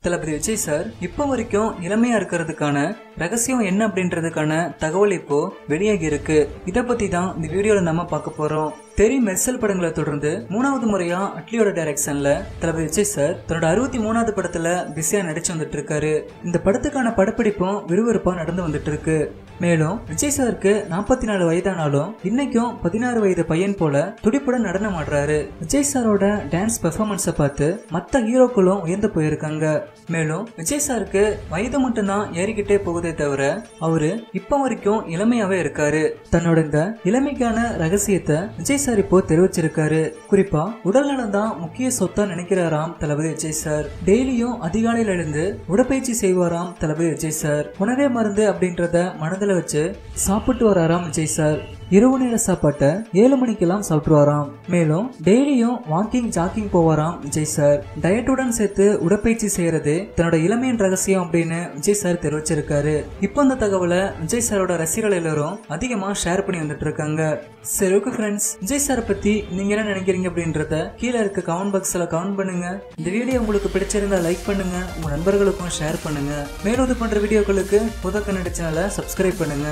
தளபதி Vijay sir இப்ப வரைக்கும் இளமையா இருக்கிறதுக்கான ரகசியம் என்ன அப்படின்றதுக்கான தகவல் இப்போ வெளியாகி இருக்கு. இத பத்தி தான் இந்த வீடியோல நம்ம பார்க்க போறோம். தெரி மெர்சல் படங்களை தொடர்ந்து 3வது முறையா அட்லியோட டைரக்ஷன்ல தளபதி விஜய் சார் தன்னோட 63வது படத்துல பிஸியா நடிச்சு வந்துட்டு இருக்காரு. இந்த படத்துக்கான படப்பிடிப்பும் விறுவிறுப்பா நடந்து வந்துட்டு இருக்கு. மேலும் விஜய் சாருக்கு 44 வயதானாலும் இன்னைக்கும் 16 வயது பையன் போல துடிப்புடன் நடனம் ஆடுறாரு. விஜய் சாரோட டான்ஸ் பெர்ஃபார்மன்ஸை பார்த்து மத்த ஹீரோக்களும் உயர்ந்து போயிருக்காங்க. மேலும் விஜய் சாருக்கு வயது மட்டும்தான் ஏறிக்கிட்டே போகுதே தவிர அவரு இப்ப வரைக்கும் இளமையாவே இருக்காரு. தன்னோட இந்த இளமைக்கான ரகசியத்தை விஜய் சார் இப்போ தெரிவிச்சிருக்காரு. குறிப்பா உடல் நலம் தான் முக்கிய சொத்தா நினைக்கிறாராம் தளபதி விஜய் சார். டெய்லியும் அதிகாலையில எழுந்து உடற்பயிற்சி செய்வாராம் தளபதி விஜய் சார். உணவே மருந்து அப்படின்றத மனதில் வச்சு சாப்பிட்டு வராராம் விஜய் சார். இரவு நேர சாப்பாட்டை 7 மணிக்கெல்லாம் சாப்பிட்டுவாராம். மேலும் டெய்லியும் வாக்கிங் ஜாக்கிங் போவாராம் விஜய் சார். டயட்டுடன் சேர்த்து உடற்பயிற்சி செய்யறது தன்னோட இளமையின் ரகசியம் அப்படின்னு விஜய் சார் தெரிவிச்சிருக்காரு. இப்போ இந்த தகவலை விஜய் சாரோட ரசிகர்கள் எல்லாரும் அதிகமா ஷேர் பண்ணி வந்துட்டு இருக்காங்க. சரி, ஓகே ஃப்ரெண்ட்ஸ், விஜய் சாரை பத்தி நீங்க என்ன நினைக்கிறீங்க அப்படின்றத கீழே இருக்க கமெண்ட் பாக்ஸ்ல கமெண்ட் பண்ணுங்க. இந்த வீடியோ உங்களுக்கு பிடிச்சிருந்தா லைக் பண்ணுங்க, உங்க நண்பர்களுக்கும் ஷேர் பண்ணுங்க. மேலும் இது பண்ற வீடியோக்களுக்கு புது கன்னட சேனலை சப்ஸ்கிரைப் பண்ணுங்க.